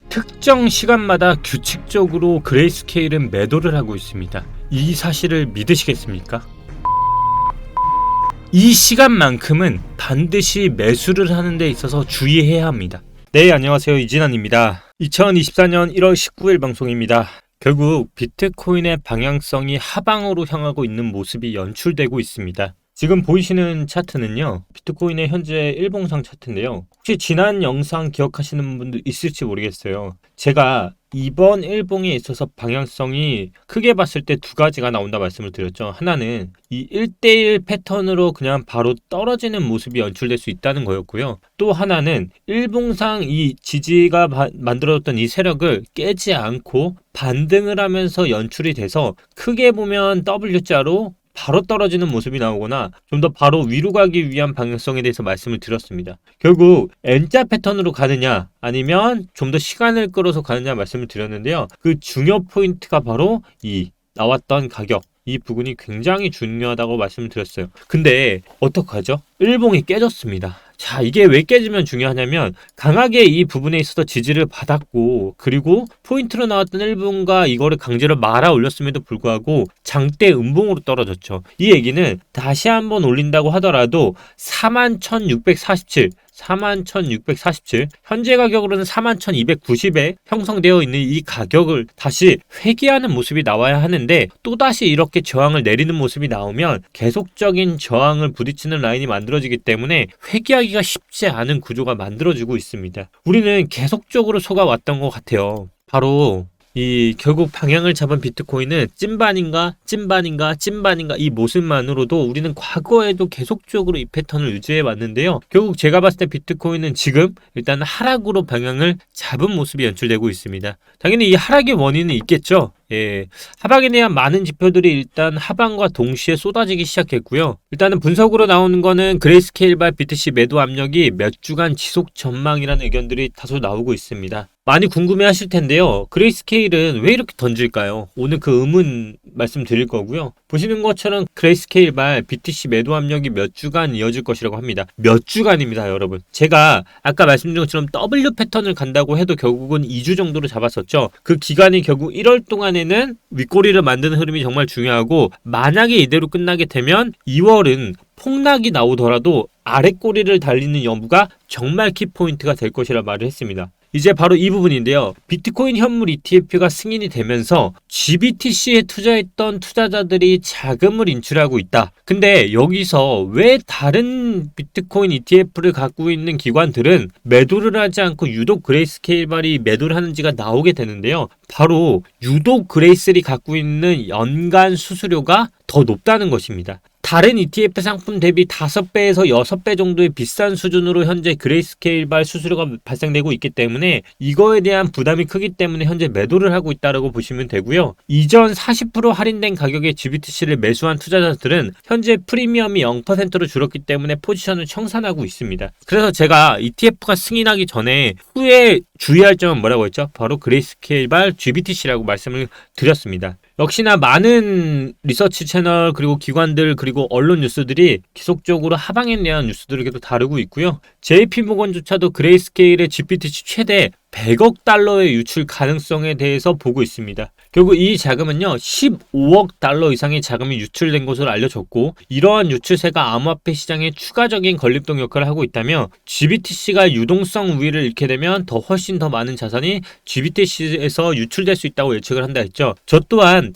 특정 시간마다 규칙적으로 그레이스케일은 매도를 하고 있습니다. 이 사실을 믿으시겠습니까? 이 시간만큼은 반드시 매수를 하는 데 있어서 주의해야 합니다. 네, 안녕하세요. 이진환입니다. 2024년 1월 19일 방송입니다. 결국 비트코인의 방향성이 하방으로 향하고 있는 모습이 연출되고 있습니다. 지금 보이시는 차트는요, 비트코인의 현재 일봉상 차트인데요. 혹시 지난 영상 기억하시는 분들 있을지 모르겠어요. 제가 이번 일봉에 있어서 방향성이 크게 봤을 때 두 가지가 나온다 말씀을 드렸죠. 하나는 이 1대1 패턴으로 그냥 바로 떨어지는 모습이 연출될 수 있다는 거였고요. 또 하나는 일봉상 이 지지가 만들어졌던 이 세력을 깨지 않고 반등을 하면서 연출이 돼서 크게 보면 W자로 바로 떨어지는 모습이 나오거나 좀 더 바로 위로 가기 위한 방향성에 대해서 말씀을 드렸습니다. 결국 N자 패턴으로 가느냐 아니면 좀 더 시간을 끌어서 가느냐 말씀을 드렸는데요. 그 중요 포인트가 바로 이 나왔던 가격, 이 부분이 굉장히 중요하다고 말씀을 드렸어요. 근데 어떡하죠? 일봉이 깨졌습니다. 자, 이게 왜 깨지면 중요하냐면 강하게 이 부분에 있어서 지지를 받았고, 그리고 포인트로 나왔던 일봉과 이거를 강제로 말아 올렸음에도 불구하고 장대 음봉으로 떨어졌죠. 이 얘기는 다시 한번 올린다고 하더라도 41,647 현재 가격으로는 41,290에 형성되어 있는 이 가격을 다시 회귀하는 모습이 나와야 하는데, 또다시 이렇게 저항을 내리는 모습이 나오면 계속적인 저항을 부딪히는 라인이 만들어지기 때문에 회귀하기가 쉽지 않은 구조가 만들어지고 있습니다. 우리는 계속적으로 속아왔던 것 같아요. 바로 이 결국 방향을 잡은 비트코인은 찐반인가 이 모습만으로도 우리는 과거에도 계속적으로 이 패턴을 유지해 왔는데요. 결국 제가 봤을 때 비트코인은 지금 일단 하락으로 방향을 잡은 모습이 연출되고 있습니다. 당연히 이 하락의 원인은 있겠죠. 하방에 대한 많은 지표들이 일단 하방과 동시에 쏟아지기 시작했고요. 일단은 분석으로 나오는 거는 그레이스케일발 BTC 매도 압력이 몇 주간 지속 전망이라는 의견들이 다소 나오고 있습니다. 많이 궁금해 하실 텐데요. 그레이스케일은 왜 이렇게 던질까요? 오늘 그 의문 말씀드릴 거고요. 보시는 것처럼 그레이스케일발 BTC 매도 압력이 몇 주간 이어질 것이라고 합니다. 몇 주간입니다, 여러분. 제가 아까 말씀드린 것처럼 W 패턴을 간다고 해도 결국은 2주 정도로 잡았었죠. 그 기간이 결국 1월 동안에는 윗꼬리를 만드는 흐름이 정말 중요하고, 만약에 이대로 끝나게 되면 2월은 폭락이 나오더라도 아랫꼬리를 달리는 여부가 정말 키포인트가 될 것이라 말을 했습니다. 이제 바로 이 부분인데요. 비트코인 현물 ETF가 승인이 되면서 GBTC에 투자했던 투자자들이 자금을 인출하고 있다. 근데 여기서 왜 다른 비트코인 ETF를 갖고 있는 기관들은 매도를 하지 않고 유독 그레이스케일발이 매도를 하는지가 나오게 되는데요. 바로 유독 그레이스케일이 갖고 있는 연간 수수료가 더 높다는 것입니다. 다른 ETF 상품 대비 5배에서 6배 정도의 비싼 수준으로 현재 그레이스케일발 수수료가 발생되고 있기 때문에 이거에 대한 부담이 크기 때문에 현재 매도를 하고 있다고 보시면 되고요. 이전 40% 할인된 가격의 GBTC를 매수한 투자자들은 현재 프리미엄이 0%로 줄었기 때문에 포지션을 청산하고 있습니다. 그래서 제가 ETF가 승인하기 전에 후에 주의할 점은 뭐라고 했죠? 바로 그레이스케일발 GBTC라고 말씀을 드렸습니다. 역시나 많은 리서치 채널 그리고 기관들 그리고 언론 뉴스들이 계속적으로 하방에 대한 뉴스들을 계속 다루고 있고요. JP모건조차도 그레이스케일의 GBTC 최대 100억 달러의 유출 가능성에 대해서 보고 있습니다. 결국 이 자금은요, 15억 달러 이상의 자금이 유출된 것으로 알려졌고, 이러한 유출세가 암호화폐 시장에 추가적인 걸림돌 역할을 하고 있다며 GBTC가 유동성 우위를 잃게 되면 더 훨씬 더 많은 자산이 GBTC에서 유출될 수 있다고 예측을 한다 했죠. 저 또한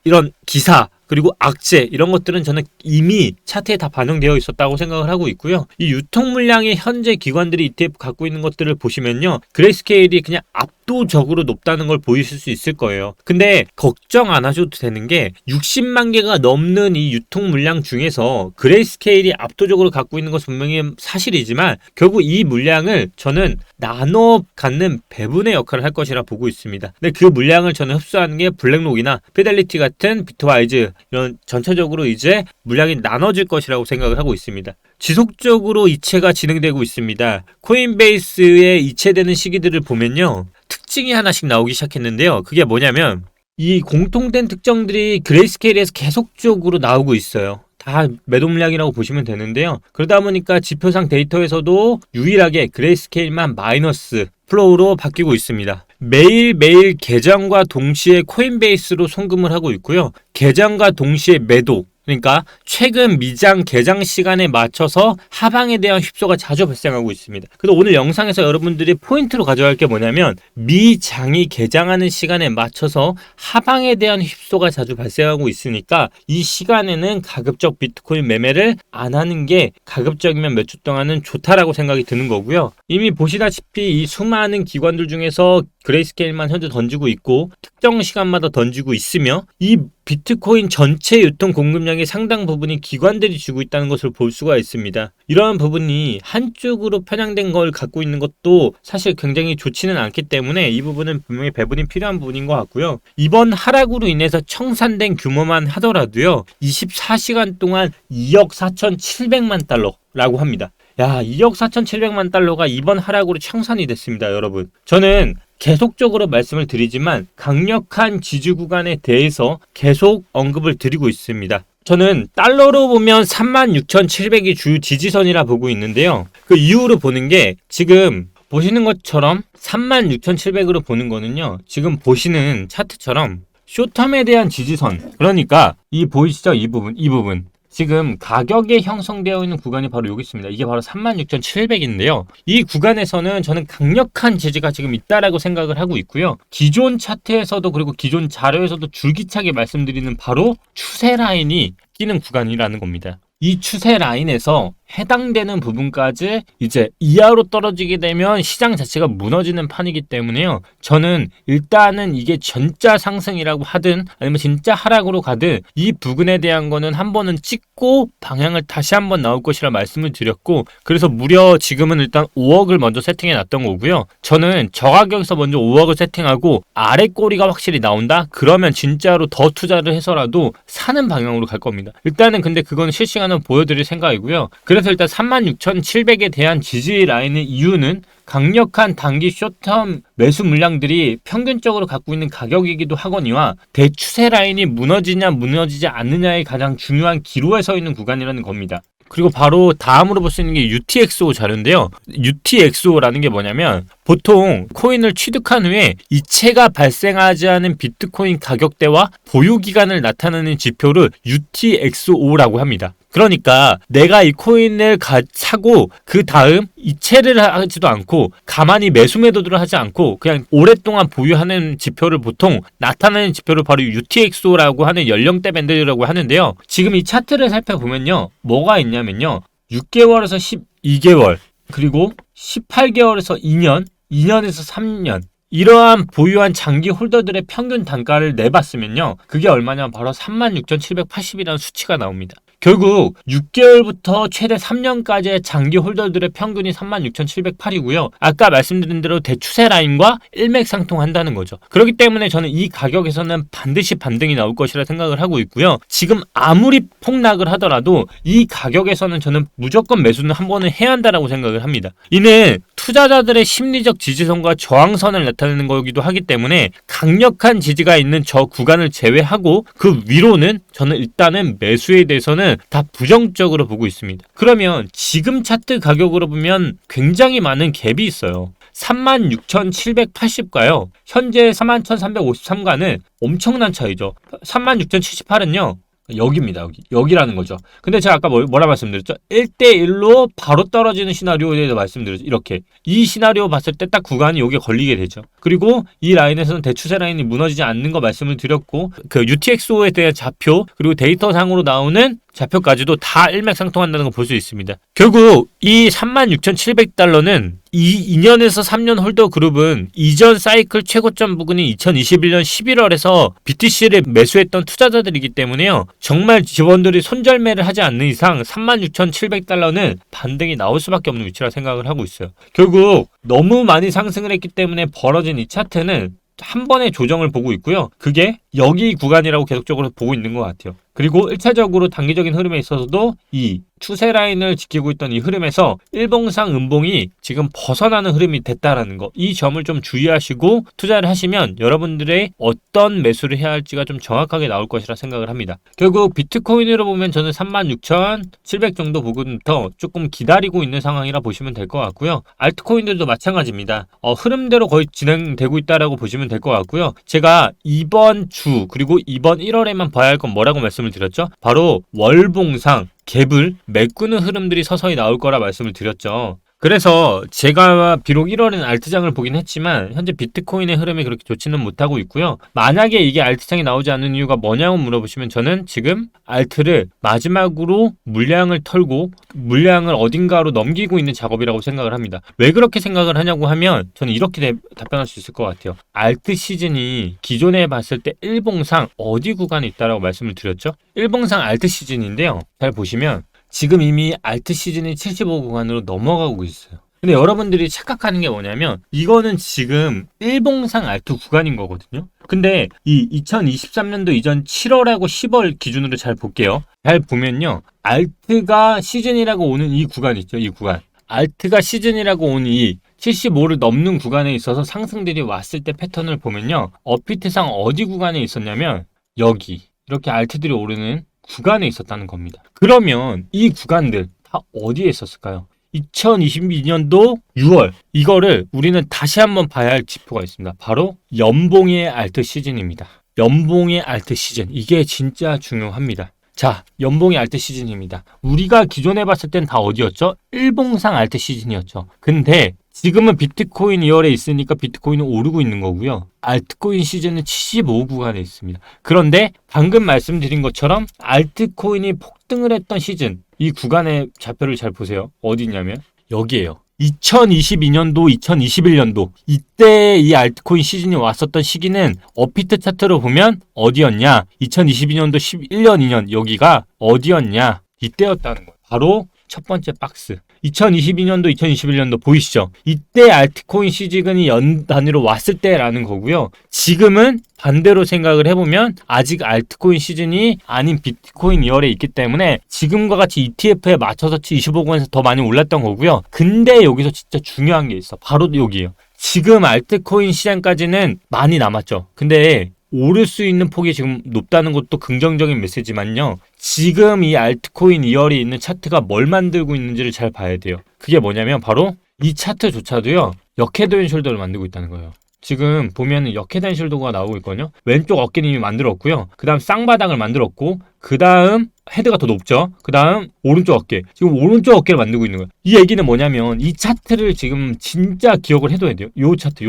이런 기사 그리고 악재 이런 것들은 저는 이미 차트에 다 반영되어 있었다고 생각을 하고 있고요. 이 유통 물량의 현재 기관들이 ETF 갖고 있는 것들을 보시면요, 그레이스케일이 그냥 압도적으로 높다는 걸 보이실 수 있을 거예요. 근데 걱정 안 하셔도 되는 게 60만 개가 넘는 이 유통 물량 중에서 그레이스케일이 압도적으로 갖고 있는 것은 분명히 사실이지만 결국 이 물량을 저는 나눠 갖는 배분의 역할을 할 것이라 보고 있습니다. 근데 그 물량을 저는 흡수하는 게 블랙록이나 피델리티 같은 비트와이즈 이런 전체적으로 이제 물량이 나눠질 것이라고 생각을 하고 있습니다. 지속적으로 이체가 진행되고 있습니다. 코인베이스에 이체되는 시기들을 보면요, 특징이 하나씩 나오기 시작했는데요. 그게 뭐냐면 이 공통된 특정들이 그레이스케일에서 계속적으로 나오고 있어요. 다 매도 물량이라고 보시면 되는데요. 그러다 보니까 지표상 데이터에서도 유일하게 그레이스케일만 마이너스 플로우로 바뀌고 있습니다. 매일매일 개장과 동시에 코인베이스로 송금을 하고 있고요. 개장과 동시에 매도, 그러니까 최근 미장 개장 시간에 맞춰서 하방에 대한 휩소가 자주 발생하고 있습니다. 그래서 오늘 영상에서 여러분들이 포인트로 가져갈 게 뭐냐면 미장이 개장하는 시간에 맞춰서 하방에 대한 휩소가 자주 발생하고 있으니까 이 시간에는 가급적 비트코인 매매를 안 하는 게 가급적이면 몇 주 동안은 좋다라고 생각이 드는 거고요. 이미 보시다시피 이 수많은 기관들 중에서 그레이스케일만 현재 던지고 있고 특정 시간마다 던지고 있으며 이 비트코인 전체 유통 공급량의 상당 부분이 기관들이 쥐고 있다는 것을 볼 수가 있습니다. 이러한 부분이 한쪽으로 편향된 걸 갖고 있는 것도 사실 굉장히 좋지는 않기 때문에 이 부분은 분명히 배분이 필요한 부분인 것 같고요. 이번 하락으로 인해서 청산된 규모만 하더라도요. 24시간 동안 2억 4,700만 달러라고 합니다. 야, 2억 4,700만 달러가 이번 하락으로 청산이 됐습니다, 여러분. 저는 계속적으로 말씀을 드리지만 강력한 지지 구간에 대해서 계속 언급을 드리고 있습니다. 저는 달러로 보면 36,700이 주 지지선이라 보고 있는데요. 그 이유로 보는 게 지금 보시는 것처럼 36,700으로 보는 거는요. 지금 보시는 차트처럼 숏텀에 대한 지지선, 그러니까 이 보이시죠? 이 부분. 지금 가격에 형성되어 있는 구간이 바로 여기 있습니다. 이게 바로 36,700인데요. 이 구간에서는 저는 강력한 지지가 지금 있다라고 생각을 하고 있고요. 기존 차트에서도 그리고 기존 자료에서도 줄기차게 말씀드리는 바로 추세 라인이 끼는 구간이라는 겁니다. 이 추세 라인에서 해당되는 부분까지 이제 이하로 떨어지게 되면 시장 자체가 무너지는 판이기 때문에요. 저는 일단은 이게 진짜 상승이라고 하든 아니면 진짜 하락으로 가든 이 부분에 대한 거는 한 번은 찍고 방향을 다시 한번 나올 것이라 말씀을 드렸고, 그래서 무려 지금은 일단 5억을 먼저 세팅해 놨던 거고요. 저는 저가격에서 먼저 5억을 세팅하고 아래 꼬리가 확실히 나온다? 그러면 진짜로 더 투자를 해서라도 사는 방향으로 갈 겁니다. 일단은 근데 그건 실시간으로 보여드릴 생각이고요. 그래서 일단 36,700에 대한 지지 라인의 이유는 강력한 단기 숏텀 매수 물량들이 평균적으로 갖고 있는 가격이기도 하거니와 대추세 라인이 무너지냐 무너지지 않느냐의 가장 중요한 기로에 서 있는 구간이라는 겁니다. 그리고 바로 다음으로 볼 수 있는 게 UTXO 자료인데요. UTXO라는 게 뭐냐면 보통 코인을 취득한 후에 이체가 발생하지 않은 비트코인 가격대와 보유기간을 나타내는 지표를 UTXO라고 합니다. 그러니까 내가 이 코인을 사고 그 다음 이체를 하지도 않고 가만히 매수 매도를 하지 않고 그냥 오랫동안 보유하는 지표를 보통 나타내는 지표를 바로 UTXO라고 하는 연령대 밴드라고 하는데요. 지금 이 차트를 살펴보면요. 뭐가 있냐면요. 6개월에서 12개월, 그리고 18개월에서 2년, 2년에서 3년, 이러한 보유한 장기 홀더들의 평균 단가를 내봤으면요. 그게 얼마냐면 바로 36,780이라는 수치가 나옵니다. 결국 6개월부터 최대 3년까지의 장기 홀더들의 평균이 36,708이고요. 아까 말씀드린 대로 대추세 라인과 일맥상통한다는 거죠. 그렇기 때문에 저는 이 가격에서는 반드시 반등이 나올 것이라 생각을 하고 있고요. 지금 아무리 폭락을 하더라도 이 가격에서는 저는 무조건 매수는 한 번은 해야 한다라고 생각을 합니다. 이는 투자자들의 심리적 지지선과 저항선을 나타내는 거기도 하기 때문에 강력한 지지가 있는 저 구간을 제외하고 그 위로는 저는 일단은 매수에 대해서는 다 부정적으로 보고 있습니다. 그러면 지금 차트 가격으로 보면 굉장히 많은 갭이 있어요. 36,780과요. 현재 41,353과는 엄청난 차이죠. 36,078은요. 여기입니다. 여기라는 거죠. 근데 제가 아까 뭐라 말씀드렸죠? 1대1로 바로 떨어지는 시나리오에 대해서 말씀드렸죠. 이렇게. 이 시나리오 봤을 때 딱 구간이 여기에 걸리게 되죠. 그리고 이 라인에서는 대추세 라인이 무너지지 않는 거 말씀을 드렸고, 그 UTXO에 대한 좌표, 그리고 데이터상으로 나오는 좌표까지도 다 일맥상통한다는 걸 볼 수 있습니다. 결국 이 36,700달러는 이 2년에서 3년 홀더 그룹은 이전 사이클 최고점 부근인 2021년 11월에서 BTC를 매수했던 투자자들이기 때문에요. 정말 직원들이 손절매를 하지 않는 이상 36,700달러는 반등이 나올 수밖에 없는 위치라 생각을 하고 있어요. 결국 너무 많이 상승을 했기 때문에 벌어진 이 차트는 한 번의 조정을 보고 있고요. 그게 여기 구간이라고 계속적으로 보고 있는 것 같아요. 그리고 1차적으로 단기적인 흐름에 있어서도 이 추세 라인을 지키고 있던 이 흐름에서 일봉상 음봉이 지금 벗어나는 흐름이 됐다라는 거, 이 점을 좀 주의하시고 투자를 하시면 여러분들의 어떤 매수를 해야 할지가 좀 정확하게 나올 것이라 생각을 합니다. 결국 비트코인으로 보면 저는 36,700 정도 부근부터 조금 기다리고 있는 상황이라 보시면 될 것 같고요. 알트코인들도 마찬가지입니다. 흐름대로 거의 진행되고 있다라고 보시면 될 것 같고요. 제가 이번 주 그리고 이번 1월에만 봐야 할 건 뭐라고 말씀을 드렸죠? 바로 월봉상 갭을 메꾸는 흐름들이 서서히 나올 거라 말씀을 드렸죠. 그래서 제가 비록 1월에는 알트장을 보긴 했지만 현재 비트코인의 흐름이 그렇게 좋지는 못하고 있고요. 만약에 이게 알트장이 나오지 않는 이유가 뭐냐고 물어보시면 저는 지금 알트를 마지막으로 물량을 털고 물량을 어딘가로 넘기고 있는 작업이라고 생각을 합니다. 왜 그렇게 생각을 하냐고 하면 저는 이렇게 답변할 수 있을 것 같아요. 알트 시즌이 기존에 봤을 때 일봉상 어디 구간에 있다라고 말씀을 드렸죠? 일봉상 알트 시즌인데요. 잘 보시면 지금 이미 알트 시즌이 75 구간으로 넘어가고 있어요. 근데 여러분들이 착각하는 게 뭐냐면 이거는 지금 일봉상 알트 구간인 거거든요. 근데 이 2023년도 이전 7월하고 10월 기준으로 잘 볼게요. 잘 보면요. 알트가 시즌이라고 오는 이 구간 있죠. 이 구간. 알트가 시즌이라고 오는 이 75를 넘는 구간에 있어서 상승들이 왔을 때 패턴을 보면요. 업비트상 어디 구간에 있었냐면 여기 이렇게 알트들이 오르는 구간에 있었다는 겁니다. 그러면 이 구간들 다 어디에 있었을까요? 2022년도 6월 이거를 우리는 다시 한번 봐야 할 지표가 있습니다. 바로 연봉의 알트 시즌입니다. 연봉의 알트 시즌, 이게 진짜 중요합니다. 자, 연봉의 알트 시즌입니다. 우리가 기존에 봤을 땐 다 어디였죠? 일봉상 알트 시즌이었죠. 근데 지금은 비트코인 2월에 있으니까 비트코인은 오르고 있는 거고요. 알트코인 시즌은 75 구간에 있습니다. 그런데 방금 말씀드린 것처럼 알트코인이 폭등을 했던 시즌, 이 구간의 좌표를 잘 보세요. 어디냐면 여기에요. 2022년도, 2021년도 이때 이 알트코인 시즌이 왔었던 시기는 업비트 차트로 보면 어디였냐? 2022년도 11년, 2년 여기가 어디였냐? 이때였다는 거예요. 바로 첫 번째 박스. 2022년도, 2021년도 보이시죠? 이때 알트코인 시즌이 연 단위로 왔을 때라는 거고요. 지금은 반대로 생각을 해보면 아직 알트코인 시즌이 아닌 비트코인 2월에 있기 때문에 지금과 같이 ETF에 맞춰서 25권에서 더 많이 올랐던 거고요. 근데 여기서 진짜 중요한 게 있어. 바로 여기에요. 지금 알트코인 시장까지는 많이 남았죠. 근데 오를 수 있는 폭이 지금 높다는 것도 긍정적인 메시지만요. 지금 이 알트코인 2월이 있는 차트가 뭘 만들고 있는지를 잘 봐야 돼요. 그게 뭐냐면 바로 이 차트조차도요. 역헤드 앤 숄더를 만들고 있다는 거예요. 지금 보면은 역헤드 앤 숄더가 나오고 있거든요. 왼쪽 어깨는 이미 만들었고요. 그 다음 쌍바닥을 만들었고 그 다음 헤드가 더 높죠. 그 다음 오른쪽 어깨. 지금 오른쪽 어깨를 만들고 있는 거예요. 이 얘기는 뭐냐면 이 차트를 지금 진짜 기억을 해둬야 돼요. 요 차트.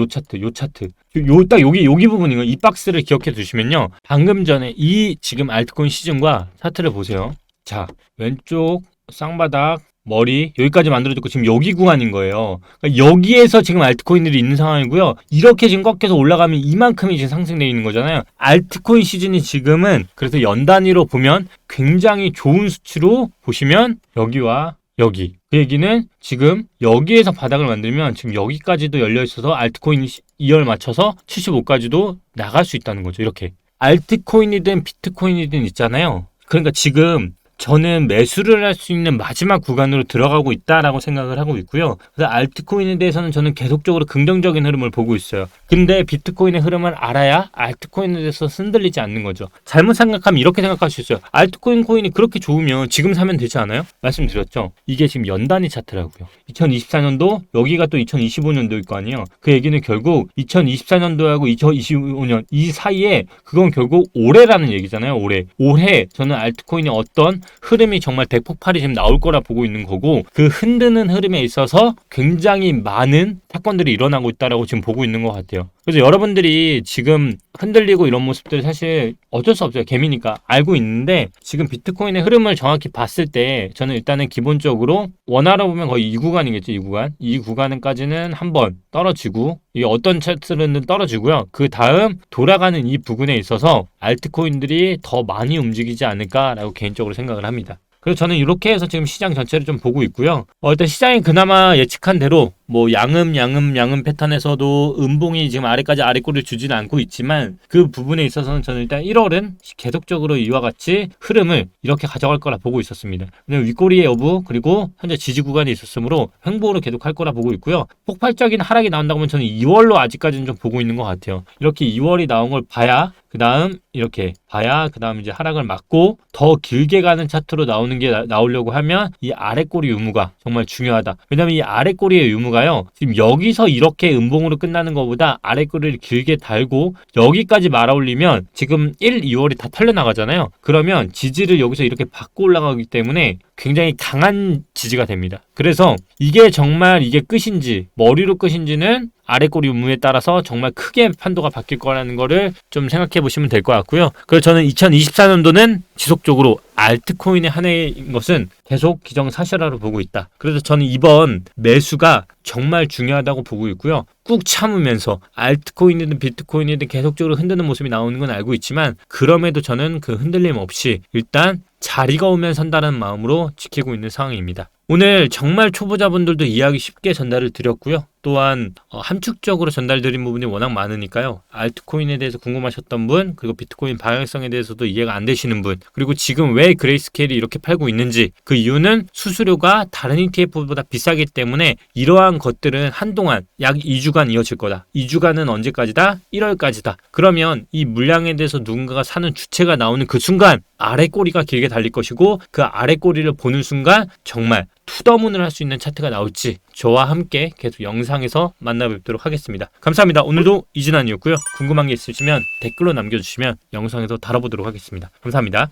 딱 여기 부분인 거예요. 이 박스를 기억해 두시면요. 방금 전에 이 지금 알트코인 시즌과 차트를 보세요. 자, 왼쪽 쌍바닥 머리 여기까지 만들어졌고 지금 여기 구간인 거예요. 그러니까 여기에서 지금 알트코인들이 있는 상황이고요. 이렇게 지금 꺾여서 올라가면 이만큼이 지금 상승되어 있는 거잖아요. 알트코인 시즌이 지금은 그래서 연 단위로 보면 굉장히 좋은 수치로 보시면 여기와 여기. 그 얘기는 지금 여기에서 바닥을 만들면 지금 여기까지도 열려 있어서 알트코인 2열 맞춰서 75까지도 나갈 수 있다는 거죠. 이렇게. 알트코인이든 비트코인이든 있잖아요. 그러니까 지금 저는 매수를 할 수 있는 마지막 구간으로 들어가고 있다라고 생각을 하고 있고요. 그래서 알트코인에 대해서는 저는 계속적으로 긍정적인 흐름을 보고 있어요. 근데 비트코인의 흐름을 알아야 알트코인에 대해서 흔들리지 않는 거죠. 잘못 생각하면 이렇게 생각할 수 있어요. 알트코인 코인이 그렇게 좋으면 지금 사면 되지 않아요? 말씀드렸죠. 이게 지금 연단위 차트라고요. 2024년도 여기가 또 2025년도일 거 아니에요. 그 얘기는 결국 2024년도하고 2025년 이 사이에 그건 결국 올해라는 얘기잖아요. 올해 저는 알트코인이 어떤 흐름이 정말 대폭발이 지금 나올 거라 보고 있는 거고 그 흔드는 흐름에 있어서 굉장히 많은 사건들이 일어나고 있다라고 지금 보고 있는 것 같아요. 그래서 여러분들이 지금 흔들리고 이런 모습들 사실 어쩔 수 없어요. 개미니까 알고 있는데 지금 비트코인의 흐름을 정확히 봤을 때 저는 일단은 기본적으로 원화로 보면 거의 이 구간이겠죠. 이 구간까지는 한번 떨어지고 이게 어떤 차트는 떨어지고요. 그 다음 돌아가는 이 부분에 있어서 알트코인들이 더 많이 움직이지 않을까라고 개인적으로 생각을 합니다. 그래서 저는 이렇게 해서 지금 시장 전체를 좀 보고 있고요. 일단 시장이 그나마 예측한 대로 뭐 양음 패턴에서도 음봉이 지금 아래까지 아래꼬리를 주지는 않고 있지만 그 부분에 있어서는 저는 일단 1월은 계속적으로 이와 같이 흐름을 이렇게 가져갈 거라 보고 있었습니다. 왜냐면 윗꼬리의 여부 그리고 현재 지지 구간이 있었으므로 횡보를 계속할 거라 보고 있고요. 폭발적인 하락이 나온다고 하면 저는 2월로 아직까지는 좀 보고 있는 것 같아요. 이렇게 2월이 나온 걸 봐야 그 다음 이렇게 봐야 그 다음 이제 하락을 막고 더 길게 가는 차트로 나오는 게 나오려고 하면 이 아래꼬리 유무가 정말 중요하다. 왜냐면 이 아래꼬리의 유무가요 지금 여기서 이렇게 음봉으로 끝나는 것보다 아래꼬리를 길게 달고 여기까지 말아올리면 지금 1, 2월이 다 털려나가잖아요. 그러면 지지를 여기서 이렇게 받고 올라가기 때문에 굉장히 강한 지지가 됩니다. 그래서 이게 정말 이게 끝인지 머리로 끝인지는 아래꼬리 유무에 따라서 정말 크게 판도가 바뀔 거라는 거를 좀 생각해 보시면 될 것 같고요. 그래서 저는 2024년도는 지속적으로 알트코인의 한 해인 것은 계속 기정사실화로 보고 있다. 그래서 저는 이번 매수가 정말 중요하다고 보고 있고요. 꾹 참으면서 알트코인이든 비트코인이든 계속적으로 흔드는 모습이 나오는 건 알고 있지만 그럼에도 저는 그 흔들림 없이 일단 자리가 오면 산다는 마음으로 지키고 있는 상황입니다. 오늘 정말 초보자분들도 이해하기 쉽게 전달을 드렸고요. 또한 함축적으로 전달드린 부분이 워낙 많으니까요. 알트코인에 대해서 궁금하셨던 분, 그리고 비트코인 방향성에 대해서도 이해가 안 되시는 분, 그리고 지금 왜 그레이스케일이 이렇게 팔고 있는지 그 이유는 수수료가 다른 ETF보다 비싸기 때문에 이러한 것들은 한동안 약 2주간 이어질 거다. 2주간은 언제까지다? 1월까지다. 그러면 이 물량에 대해서 누군가가 사는 주체가 나오는 그 순간 아래 꼬리가 길게 달릴 것이고 그 아래 꼬리를 보는 순간 정말 투더문을 할 수 있는 차트가 나올지 저와 함께 계속 영상에서 만나 뵙도록 하겠습니다. 감사합니다. 오늘도 이진환이었고요. 궁금한 게 있으시면 댓글로 남겨주시면 영상에서 다뤄보도록 하겠습니다. 감사합니다.